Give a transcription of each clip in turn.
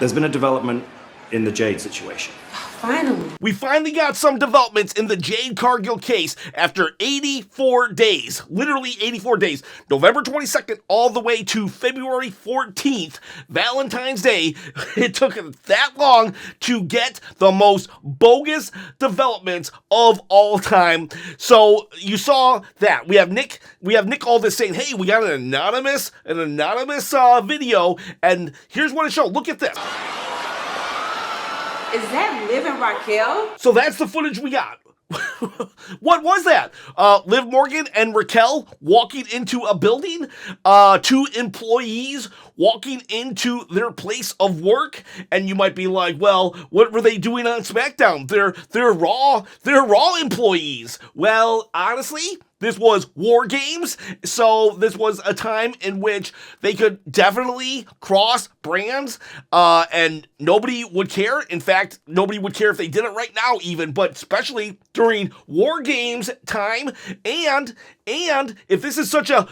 There's been a development in the Jade situation. Finally. We finally got some developments in the Jade Cargill case after 84 days, literally 84 days, November 22nd all the way to February 14th, Valentine's Day. It took that long to get the most bogus developments of all time. So you saw that we have Nick Aldis saying, "Hey, we got an anonymous video, and here's what it showed. Look at this." Is that Liv and Raquel? So that's the footage we got. What was that? Liv Morgan and Raquel walking into a building? Two employees walking into their place of work? And you might be like, well, what were they doing on SmackDown? They're Raw employees. Well, honestly, this was War Games, so this was a time in which they could definitely cross brands, and nobody would care. In fact, nobody would care if they did it right now even, but especially during War Games time, and if this is such a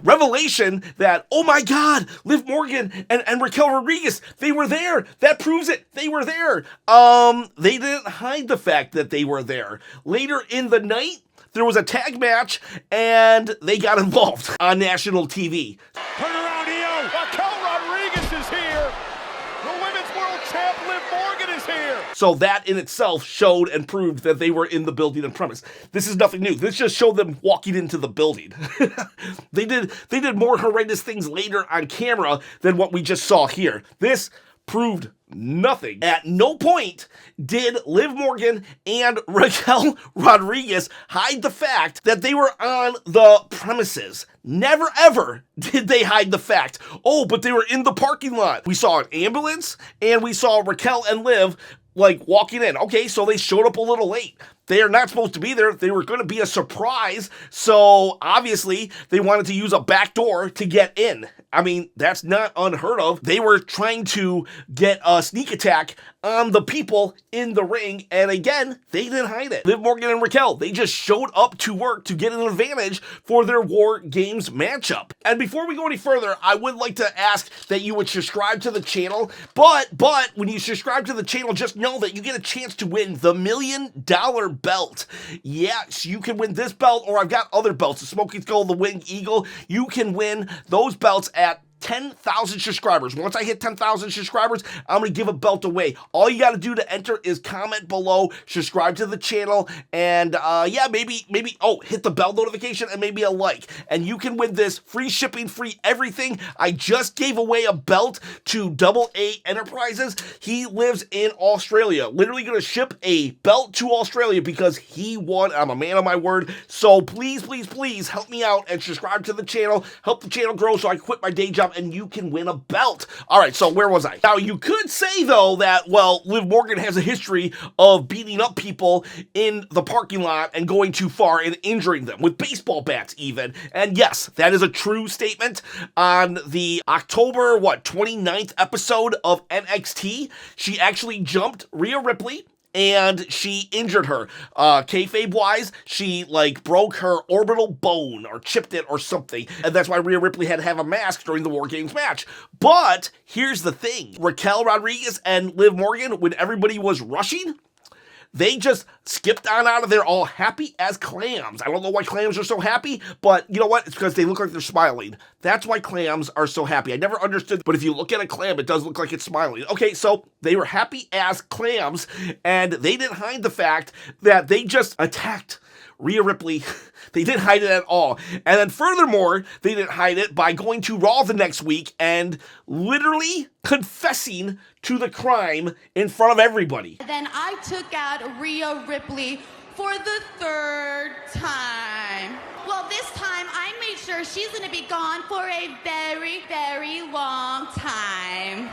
revelation that, oh my God, Liv Morgan and Raquel Rodriguez, they were there. That proves it. They were there. They didn't hide the fact that they were there. Later in the night, there was a tag match, and they got involved on national TV. Turn around, EO. Raquel Rodriguez is here. The Women's World Champ, Liv Morgan, is here. So that in itself showed and proved that they were in the building and premise. This is nothing new. This just showed them walking into the building. They did more horrendous things later on camera than what we just saw here. This proved nothing. At no point did Liv Morgan and Raquel Rodriguez hide the fact that they were on the premises. Never ever did they hide the fact. Oh, but they were in the parking lot. We saw an ambulance and we saw Raquel and Liv like walking in. Okay, so they showed up a little late. They are not supposed to be there. They were going to be a surprise. So obviously they wanted to use a back door to get in. I mean, that's not unheard of. They were trying to get a sneak attack on the people in the ring. And again, they didn't hide it. Liv Morgan and Raquel, they just showed up to work to get an advantage for their War Games matchup. And before we go any further, I would like to ask that you would subscribe to the channel. But when you subscribe to the channel, just know that you get a chance to win the $1 million belt. Yes, you can win this belt, or I've got other belts, the Smoking Skull, the Winged Eagle. You can win those belts at 10,000 subscribers. Once I hit 10,000 subscribers, I'm going to give a belt away. All you got to do to enter is comment below, subscribe to the channel, and yeah, maybe, hit the bell notification and maybe a like. And you can win this free shipping, free everything. I just gave away a belt to AA Enterprises. He lives in Australia. Literally going to ship a belt to Australia because he won. I'm a man of my word. So please, please, please help me out and subscribe to the channel. Help the channel grow so I quit my day job and you can win a belt. All right, so where was I? Now, you could say, though, that, well, Liv Morgan has a history of beating up people in the parking lot and going too far and injuring them with baseball bats even. And yes, that is a true statement. On the October, 29th episode of NXT, she actually jumped Rhea Ripley and she injured her. Kayfabe-wise, she, broke her orbital bone or chipped it or something. And that's why Rhea Ripley had to have a mask during the War Games match. But here's the thing. Raquel Rodriguez and Liv Morgan, when everybody was rushing, they just skipped on out of there all happy as clams. I don't know why clams are so happy, but you know what? It's because they look like they're smiling. That's why clams are so happy. I never understood, but if you look at a clam, it does look like it's smiling. Okay, so they were happy as clams, and they didn't hide the fact that they just attacked Rhea Ripley. They didn't hide it at all. And then furthermore, they didn't hide it by going to Raw the next week and literally confessing to the crime in front of everybody. Then I took out Rhea Ripley for the third time. Well, this time I made sure she's going to be gone for a very, very long time.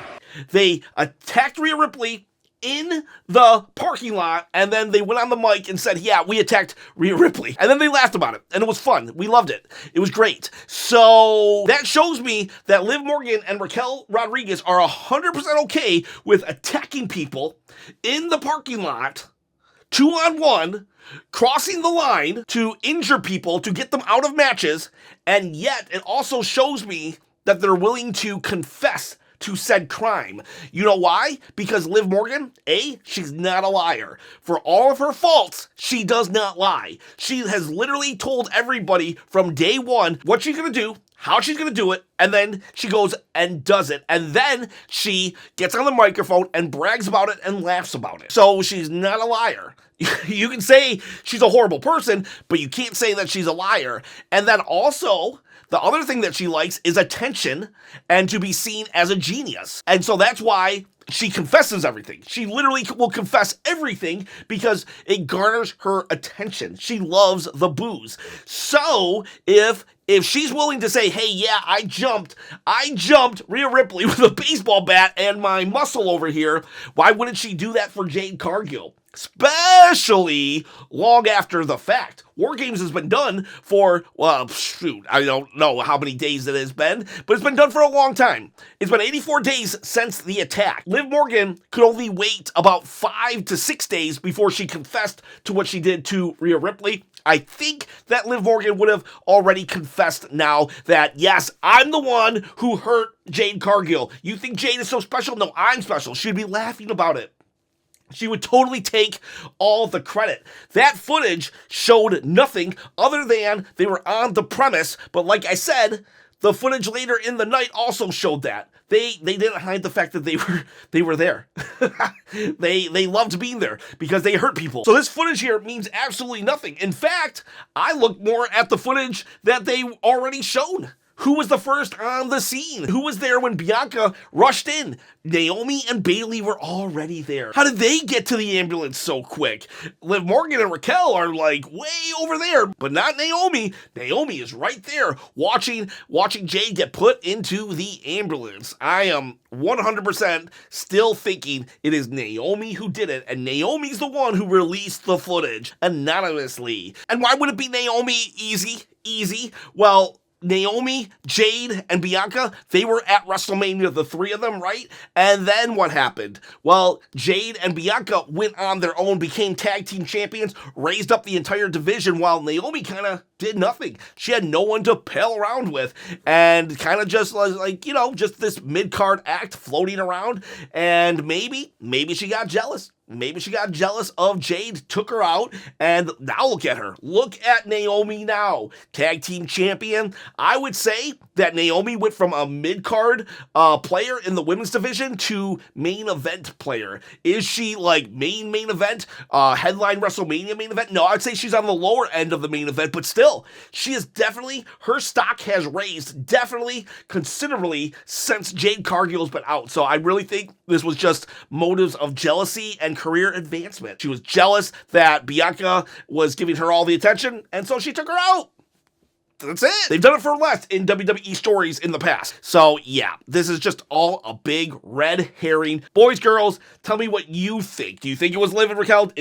They attacked Rhea Ripley in the parking lot, and then they went on the mic and said, yeah, we attacked Rhea Ripley. And then they laughed about it, and it was fun. We loved it. It was great. So that shows me that Liv Morgan and Raquel Rodriguez are 100% okay with attacking people in the parking lot, 2-on-1, crossing the line to injure people, to get them out of matches, and yet it also shows me that they're willing to confess to said crime. You know why? Because Liv Morgan, A, she's not a liar. For all of her faults, she does not lie. She has literally told everybody from day one what she's going to do, how she's going to do it, and then she goes and does it. And then she gets on the microphone and brags about it and laughs about it. So she's not a liar. You can say she's a horrible person, but you can't say that she's a liar. And then also, the other thing that she likes is attention and to be seen as a genius. And so that's why she confesses everything. She literally will confess everything because it garners her attention. She loves the booze. So if she's willing to say, hey, yeah, I jumped Rhea Ripley with a baseball bat and my muscle over here, why wouldn't she do that for Jade Cargill? Especially long after the fact. War Games has been done for, well, shoot, I don't know how many days it has been, but it's been done for a long time. It's been 84 days since the attack. Liv Morgan could only wait about 5 to 6 days before she confessed to what she did to Rhea Ripley. I think that Liv Morgan would have already confessed now that, yes, I'm the one who hurt Jade Cargill. You think Jade is so special? No, I'm special. She'd be laughing about it. She would totally take all the credit. That footage showed nothing other than they were on the premise, but like I said, the footage later in the night also showed that. They didn't hide the fact that they were there. They loved being there because they hurt people. So this footage here means absolutely nothing. In fact, I look more at the footage that they already shown. Who was the first on the scene? Who was there when Bianca rushed in? Naomi and Bayley were already there. How did they get to the ambulance so quick? Liv Morgan and Raquel are like way over there, but not Naomi. Naomi is right there watching Jade get put into the ambulance. I am 100% still thinking it is Naomi who did it, and Naomi's the one who released the footage anonymously. And why would it be Naomi? Easy. Well, Naomi, Jade, and Bianca, they were at WrestleMania, the three of them, right? And then what happened? Well, Jade and Bianca went on their own, became tag team champions, raised up the entire division, while Naomi kind of did nothing. She had no one to pal around with, and kind of just like, just this mid-card act floating around, and maybe she got jealous. Maybe she got jealous of Jade, took her out, and now look at her. Look at Naomi now. Tag team champion. I would say that Naomi went from a mid-card player in the women's division to main event player. Is she like main event? Headline WrestleMania main event? No, I'd say she's on the lower end of the main event, but still, she is definitely, her stock has raised definitely considerably since Jade Cargill's been out. So I really think this was just motives of jealousy and career advancement. She was jealous that Bianca was giving her all the attention, and so she took her out. That's it. They've done it for less in WWE stories in the past. So yeah, this is just all a big red herring. Boys, girls, tell me what you think. Do you think it was Liv and Raquel?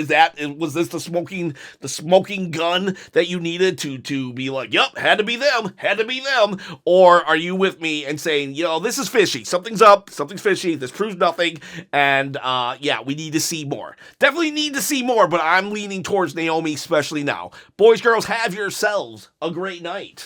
Was this the smoking gun that you needed to be like, yep, had to be them? Or are you with me and saying, this is fishy. Something's up, something's fishy, this proves nothing, and yeah, we need to see more. Definitely need to see more, but I'm leaning towards Naomi, especially now. Boys, girls, have yourselves a great night.